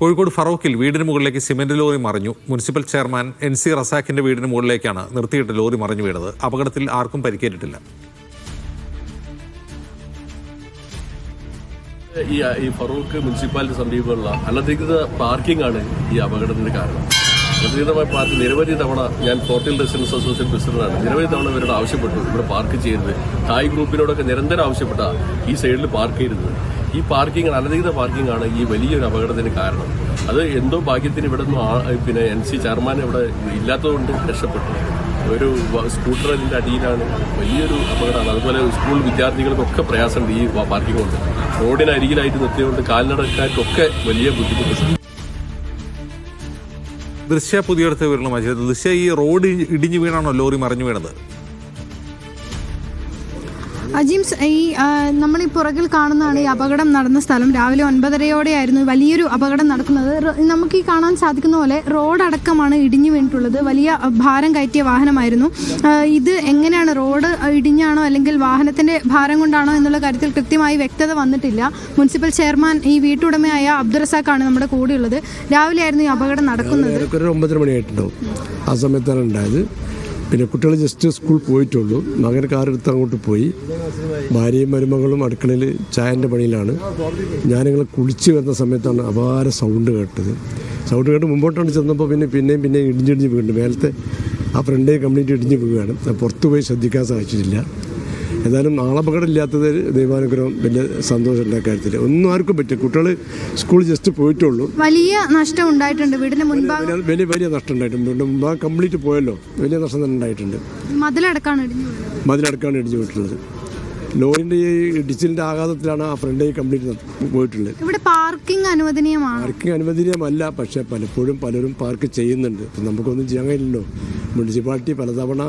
കോഴിക്കോട് ഫറോക്കിൽ വീടിന് മുകളിലേക്ക് cement lorry മറിഞ്ഞു. മുനിസിപ്പൽ ചെയർമാൻ NC റസാഖിന്റെ വീടിന് മുകളിലേക്കാണ് നിർത്തിയിട്ട് ലോറി മറിഞ്ഞു വീണത്. അപകടത്തിൽ ആർക്കും പരിക്കേറ്റിട്ടില്ല. ഈ ഫറൂഖ് മുനിസിപ്പാലിറ്റി സമീപമുള്ള അനധികൃത പാർക്കിംഗ് ആണ് ഈ അപകടത്തിന് കാരണം. അനധികൃതമായ പാർക്ക് നിരവധി തവണ ഞാൻ ഹോട്ടൽ റെസിഡൻസ് അസോസിയേഷൻ പ്രസിഡന്റാണ്. നിരവധി തവണ ഇവരോട് ആവശ്യപ്പെട്ടു ഇവിടെ പാർക്ക് ചെയ്യരുത്. തായ് ഗ്രൂപ്പിനോടൊക്കെ നിരന്തരം ആവശ്യപ്പെട്ട ഈ സൈഡിൽ പാർക്ക് ചെയ്യരുത്. ഈ പാർക്കിംഗ് അനധികൃത പാർക്കിംഗ് ആണ് ഈ വലിയൊരു അപകടത്തിന് കാരണം. അത് എന്തോ ഭാഗ്യത്തിന് ഇവിടെ നിന്നും NC ചെയർമാൻ ഇവിടെ ഇല്ലാത്തതുകൊണ്ട് രക്ഷപ്പെട്ടു. ഒരു സ്കൂട്ടർ അതിൻ്റെ അടിയിലാണ്. വലിയൊരു അപകടമാണ്. അതുപോലെ സ്കൂൾ വിദ്യാർത്ഥികൾക്കൊക്കെ പ്രയാസമുണ്ട് ഈ പാർക്കിംഗ് കൊണ്ട്. റോഡിനരികിലായിട്ട് നിർത്തിയതുകൊണ്ട് കാൽനടക്കാർക്കൊക്കെ വലിയ ബുദ്ധിമുട്ടുണ്ട്. ദൃശ്യ പുതിയടുത്ത് വീരണം. ദൃശ്യ, ഈ റോഡ് ഇടിഞ്ഞു വീണാണോ ലോറി മറിഞ്ഞു വീണത്? അജീംസ്, ഈ നമ്മളീ പുറകിൽ കാണുന്നതാണ് ഈ അപകടം നടന്ന സ്ഥലം. രാവിലെ 9:30 വലിയൊരു അപകടം നടക്കുന്നത്. നമുക്ക് ഈ കാണാൻ സാധിക്കുന്ന പോലെ റോഡടക്കമാണ് ഇടിഞ്ഞു വീണിട്ടുള്ളത്. വലിയ ഭാരം കയറ്റിയ വാഹനമായിരുന്നു ഇത്. എങ്ങനെയാണ്, റോഡ് ഇടിഞ്ഞാണോ അല്ലെങ്കിൽ വാഹനത്തിന്റെ ഭാരം കൊണ്ടാണോ എന്നുള്ള കാര്യത്തിൽ കൃത്യമായി വ്യക്തത വന്നിട്ടില്ല. മുനിസിപ്പൽ ചെയർമാൻ ഈ വീട്ടുടമയായ അബ്ദുറസാഖാണ് നമ്മുടെ കൂടെയുള്ളത്. രാവിലെ ആയിരുന്നു ഈ അപകടം നടക്കുന്നത്. 9:30 മണിയായിട്ടുണ്ടാവും ആ സമയത്താണ് ഉണ്ടായത്. പിന്നെ കുട്ടികൾ ജസ്റ്റ് സ്കൂൾ പോയിട്ടുള്ളൂ. മകൻ കാറെടുത്ത് അങ്ങോട്ട് പോയി. ഭാര്യയും മരുമകളും അടുക്കളയിൽ ചായൻ്റെ പണിയിലാണ്. ഞാനിങ്ങനെ കുളിച്ച് വരുന്ന സമയത്താണ് അപാര സൗണ്ട് കേട്ടത്. സൗണ്ട് കേട്ട് മുമ്പോട്ടാണ് ചെന്നപ്പോൾ പിന്നെയും ഇടിഞ്ഞിടിഞ്ഞ് വീണു. മേലത്തെ ആ ഫ്രണ്ടേ കംപ്ലീറ്റ് ഇടിഞ്ഞ് വീഴുകയാണ്. പുറത്തു പോയി ശ്രദ്ധിക്കാൻ സാധിച്ചിട്ടില്ല. ഏതായാലും ആളപകടം ഇല്ലാത്തത് ദൈവാനുഗ്രഹം. വലിയ സന്തോഷമുള്ള കാര്യത്തിൽ ഒന്നും ആർക്കും പറ്റും. കുട്ടികൾ സ്കൂൾ ജസ്റ്റ് പോയിട്ടുള്ളൂ. വലിയ നഷ്ടം ഉണ്ടായിട്ടുണ്ട്. വീടിന്റെ മുൻഭാഗം വലിയ നഷ്ടം ഉണ്ടായിട്ടുണ്ട്. മുൻഭാഗം കംപ്ലീറ്റ് പോയല്ലോ. വലിയ നഷ്ടം തന്നെ ഉണ്ടായിട്ടുണ്ട്. മതിലടക്കാണ് ഇടിഞ്ഞു പോയിട്ടുള്ളത്. ലോറിന്റെ ഈ ഡിച്ചിലിന്റെ ആഘാതത്തിലാണ് ആ ഫ്രണ്ട് കംപ്ലീറ്റ് പോയിട്ടുള്ളത്. ഇവിടെ പാർക്കിംഗ് അനുവദനീയമാണ്. പാർക്കിംഗ് അനുവദനീയമല്ല, പക്ഷെ പലപ്പോഴും പലരും പാർക്ക് ചെയ്യുന്നുണ്ട്. നമുക്കൊന്നും ചെയ്യാൻ കഴിയില്ലല്ലോ. മുനിസിപ്പാലിറ്റി പലതവണ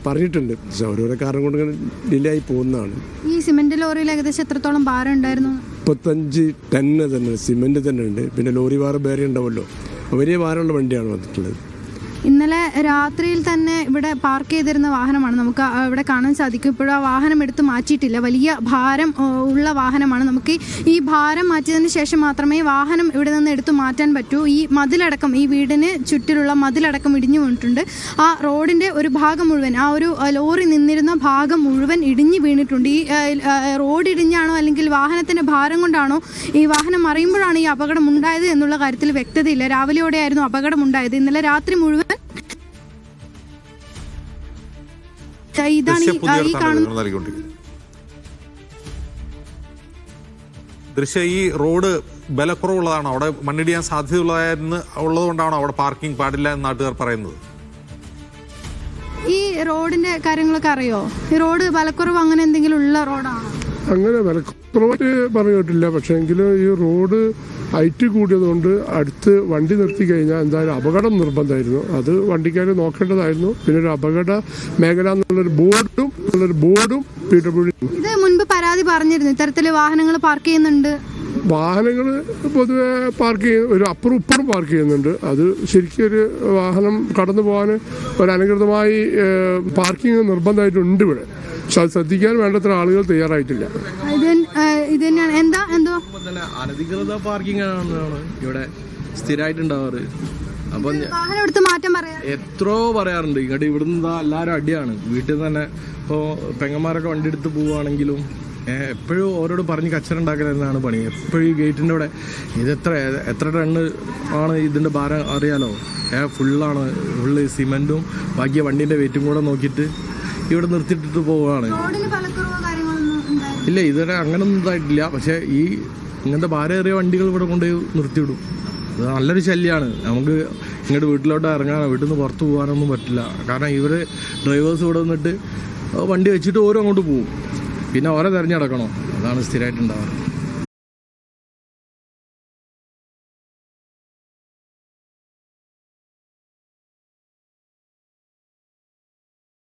പറഞ്ഞിട്ടുണ്ട്. പക്ഷെ ഓരോരോ കാരണം കൊണ്ട് ഡിലേ ആയി പോകുന്നതാണ്. ഈ സിമന്റ് ലോറിയിൽ ഏകദേശം എത്രത്തോളം ഭാരം ഉണ്ടായിരുന്നു? 35 ടൺ തന്നെ സിമന്റ് തന്നെ ഉണ്ട്. പിന്നെ ലോറി ഭാരം വേറെ ഉണ്ടാവുമല്ലോ. വലിയ ഭാരമുള്ള വണ്ടിയാണ് വന്നിട്ടുള്ളത്. ഇന്നലെ രാത്രിയിൽ തന്നെ ഇവിടെ പാർക്ക് ചെയ്തിരുന്ന വാഹനമാണ് നമുക്ക് ഇവിടെ കാണാൻ സാധിക്കും. ഇപ്പോഴും ആ വാഹനം എടുത്ത് മാറ്റിയിട്ടില്ല. വലിയ ഭാരം ഉള്ള വാഹനമാണ്. നമുക്ക് ഈ ഭാരം മാറ്റിയതിന് ശേഷം മാത്രമേ വാഹനം ഇവിടെ നിന്ന് എടുത്തു മാറ്റാൻ പറ്റൂ. ഈ മതിലടക്കം, ഈ വീടിന് ചുറ്റിലുള്ള മതിലടക്കം ഇടിഞ്ഞു വീണിട്ടുണ്ട്. ആ റോഡിൻ്റെ ഒരു ഭാഗം മുഴുവൻ, ആ ഒരു ലോറി നിന്നിരുന്ന ഭാഗം മുഴുവൻ ഇടിഞ്ഞു വീണിട്ടുണ്ട്. ഈ റോഡ് ഇടിഞ്ഞാണോ അല്ലെങ്കിൽ വാഹനത്തിൻ്റെ ഭാരം കൊണ്ടാണോ ഈ വാഹനം മറിയുമ്പോഴാണ് ഈ അപകടം ഉണ്ടായത് എന്നുള്ള കാര്യത്തിൽ വ്യക്തതയില്ല. രാവിലെയോടെയായിരുന്നു അപകടം ഉണ്ടായത്. ഇന്നലെ രാത്രി മുഴുവൻ ഇതാണ് ഈ കാണുന്നത്. ദൃശ്യ, ഈ റോഡ് ബലക്കുറവുള്ളതാണോ? അവിടെ മണ്ണിടിയാൻ ഉള്ളതുകൊണ്ടാണോ അവിടെ പാർക്കിംഗ് പാടില്ല എന്ന് നാട്ടുകാർ പറയുന്നത്? ഈ റോഡിന്റെ കാര്യങ്ങളൊക്കെ അറിയോ? ഈ റോഡ് ബലക്കുറവ് അങ്ങനെ എന്തെങ്കിലും ഉള്ള റോഡാണോ? അങ്ങനെ വിലക്കുറവായിട്ട് പറഞ്ഞു കേട്ടില്ല. പക്ഷേ എങ്കിലും ഈ റോഡ് ഹൈറ്റ് കൂടിയതുകൊണ്ട് അടുത്ത് വണ്ടി നിർത്തി കഴിഞ്ഞാൽ എന്തായാലും അപകടം നിർബന്ധമായിരുന്നു. അത് വണ്ടിക്കാർ നോക്കേണ്ടതായിരുന്നു. പിന്നെ ഒരു അപകട മേഖല എന്നുള്ളൊരു ബോർഡും PWD. ഇത് മുൻപ് പരാതി പറഞ്ഞിരുന്നു, ഇത്തരത്തിൽ വാഹനങ്ങൾ പാർക്ക് ചെയ്യുന്നുണ്ട്. വാഹനങ്ങൾ പൊതുവെ ഒരു അപ്പുറം ഇപ്പുറം പാർക്ക് ചെയ്യുന്നുണ്ട്. അത് ശരിക്കും ഒരു വാഹനം കടന്നു പോകാൻ ഒരു അനധികൃതമായി പാർക്കിംഗ് നിർബന്ധമായിട്ടുണ്ട് ഇവിടെ. പക്ഷെ അത് ശ്രദ്ധിക്കാൻ വേണ്ടത്ര ആളുകൾ തയ്യാറായിട്ടില്ല. അനധികൃത പാർക്കിംഗ് ആണ് ഇവിടെ സ്ഥിരമായിട്ടുണ്ടാവാറ്. അപ്പൊ എത്രയോ പറയാറുണ്ട്. ഇങ്ങോട്ട് ഇവിടുന്ന് എല്ലാവരും അടിയാണ്. വീട്ടിൽ നിന്ന് തന്നെ ഇപ്പോൾ പെങ്ങന്മാരൊക്കെ വണ്ടി എടുത്ത് പോവുകയാണെങ്കിലും എപ്പോഴും ഓരോട് പറഞ്ഞ് കച്ചറുണ്ടാക്കലെന്നാണ് പണി. എപ്പോഴും ഈ ഗേറ്റിൻ്റെ അവിടെ ഇത് എത്ര ടണ്ണ് ആണ് ഇതിൻ്റെ ഭാരം അറിയാലോ. ഫുള്ള് സിമെൻറ്റും ബാക്കി വണ്ടീൻ്റെ വെയിറ്റും കൂടെ നോക്കിയിട്ട് ഇവിടെ നിർത്തിയിട്ടിട്ട് പോവുകയാണ്. ഇല്ല, ഇതുവരെ അങ്ങനൊന്നും ഇതായിട്ടില്ല. പക്ഷേ ഈ ഇങ്ങനത്തെ ഭാരമേറിയ വണ്ടികൾ ഇവിടെ കൊണ്ടുപോയി നിർത്തിവിടും. അത് നല്ലൊരു ശല്യമാണ്. നമുക്ക് ഇങ്ങോട്ട് വീട്ടിലോട്ട് ഇറങ്ങാനോ വീട്ടിൽ നിന്ന് പുറത്ത് പോകാനൊന്നും പറ്റില്ല. കാരണം ഇവർ ഡ്രൈവേഴ്സ് ഇവിടെ വന്നിട്ട് വണ്ടി വെച്ചിട്ട് ഓരോ അങ്ങോട്ട് പോകും. പിന്നെ ഓരോ തിരഞ്ഞെടുക്കണോ, അതാണ് സ്ഥിരമായിട്ടുണ്ടാവാറ്.